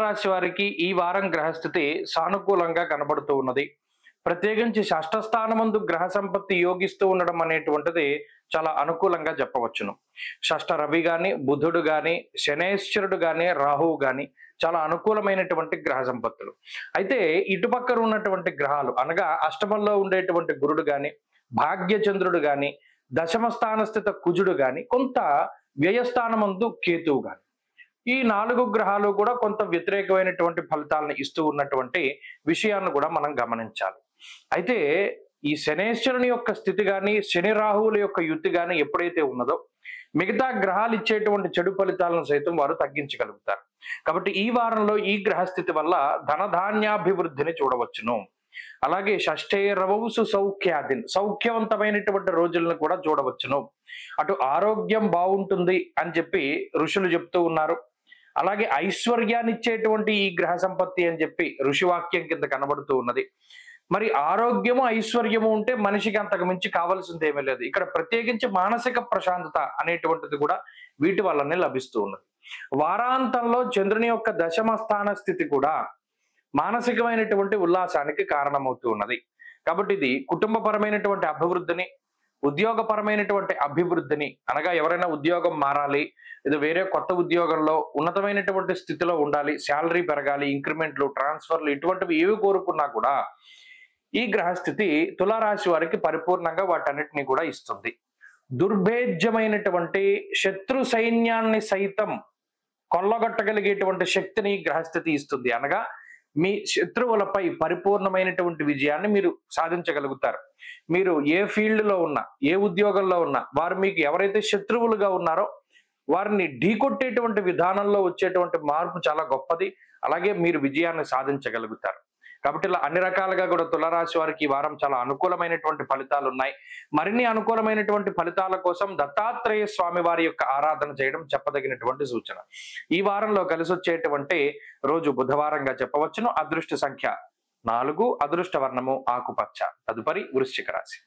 తులారాశి వారికి ఈ వారం గ్రహస్థితి సానుకూలంగా కనబడుతూ ఉన్నది. ప్రత్యేకించి షష్ఠస్థానమందు గ్రహ సంపత్తి యోగిస్తూ ఉండడం అనేటువంటిది చాలా అనుకూలంగా చెప్పవచ్చును. షష్ఠ రవి గాని, బుధుడు గాని, శనేశ్వరుడు గాని, రాహువు గాని చాలా అనుకూలమైనటువంటి గ్రహ సంపత్తులు. అయితే ఇటుపక్కన ఉన్నటువంటి గ్రహాలు అనగా అష్టమంలో ఉండేటువంటి గురుడు గాని, భాగ్యచంద్రుడు గాని, దశమ స్థాన స్థిత కుజుడు గాని, కొంత వ్యయస్థానమందు కేతువు గాని, ఈ 4 గ్రహాలు కూడా కొంత వ్యతిరేకమైనటువంటి ఫలితాలను ఇస్తూ ఉన్నటువంటి విషయాన్ని కూడా మనం గమనించాలి. అయితే ఈ శనేశ్వరుని యొక్క స్థితి గాని, శని రాహువుల యొక్క యుతి గాని ఎప్పుడైతే ఉన్నదో మిగతా గ్రహాలు ఇచ్చేటువంటి చెడు ఫలితాలను సైతం వారు తగ్గించగలుగుతారు. కాబట్టి ఈ వారంలో ఈ గ్రహస్థితి వల్ల ధనధాన్యాభివృద్ధిని చూడవచ్చును. అలాగే షష్ఠే రవౌసు సౌఖ్యాదిన్, సౌఖ్యవంతమైనటువంటి రోజులను కూడా చూడవచ్చును. అటు ఆరోగ్యం బాగుంటుంది అని చెప్పి ఋషులు చెప్తూ ఉన్నారు. అలాగే ఐశ్వర్యాన్ని ఇచ్చేటువంటి ఈ గ్రహ సంపత్తి అని చెప్పి ఋషివాక్యం కింద కనబడుతూ ఉన్నది. మరి ఆరోగ్యము ఐశ్వర్యము ఉంటే మనిషికి అంతకు మించి కావాల్సింది ఏమీ లేదు. ఇక్కడ ప్రత్యేకించి మానసిక ప్రశాంతత అనేటువంటిది కూడా వీటి వల్లనే లభిస్తూ ఉన్నది. వారాంతంలో చంద్రుని యొక్క దశమ స్థాన స్థితి కూడా మానసికమైనటువంటి ఉల్లాసానికి కారణమవుతూ ఉన్నది. కాబట్టి ఇది కుటుంబపరమైనటువంటి అభివృద్ధిని, ఉద్యోగపరమైనటువంటి అభివృద్ధిని, అనగా ఎవరైనా ఉద్యోగం మారాలి, ఇది వేరే కొత్త ఉద్యోగంలో ఉన్నతమైనటువంటి స్థితిలో ఉండాలి, శాలరీ పెరగాలి, ఇంక్రిమెంట్లు, ట్రాన్స్ఫర్లు ఇటువంటివి ఏవి కోరుకున్నా కూడా ఈ గ్రహస్థితి తులారాశి వారికి పరిపూర్ణంగా వాటన్నిటిని కూడా ఇస్తుంది. దుర్భేద్యమైనటువంటి శత్రు సైన్యాన్ని సైతం కొల్లగొట్టగలిగేటువంటి శక్తిని ఈ గ్రహస్థితి ఇస్తుంది. అనగా మీ శత్రువులపై పరిపూర్ణమైనటువంటి విజయాన్ని మీరు సాధించగలుగుతారు. మీరు ఏ ఫీల్డ్ లో ఉన్నా, ఏ ఉద్యోగంలో ఉన్నా, వారు మీకు ఎవరైతే శత్రువులుగా ఉన్నారో వారిని ఢీకొట్టేటువంటి విధానంలో వచ్చేటువంటి మార్పు చాలా గొప్పది. అలాగే మీరు విజయాన్ని సాధించగలుగుతారు. కాబట్టి ఇలా అన్ని రకాలుగా కూడా తులారాశి వారికి ఈ వారం చాలా అనుకూలమైనటువంటి ఫలితాలు ఉన్నాయి. మరిన్ని అనుకూలమైనటువంటి ఫలితాల కోసం దత్తాత్రేయ స్వామి వారి యొక్క ఆరాధన చేయడం చెప్పదగినటువంటి సూచన. ఈ వారంలో కలిసి వచ్చేటువంటి రోజు బుధవారంగా చెప్పవచ్చును. అదృష్ట సంఖ్య 4, అదృష్ట వర్ణము ఆకుపచ్చ. తదుపరి వృశ్చిక రాశి.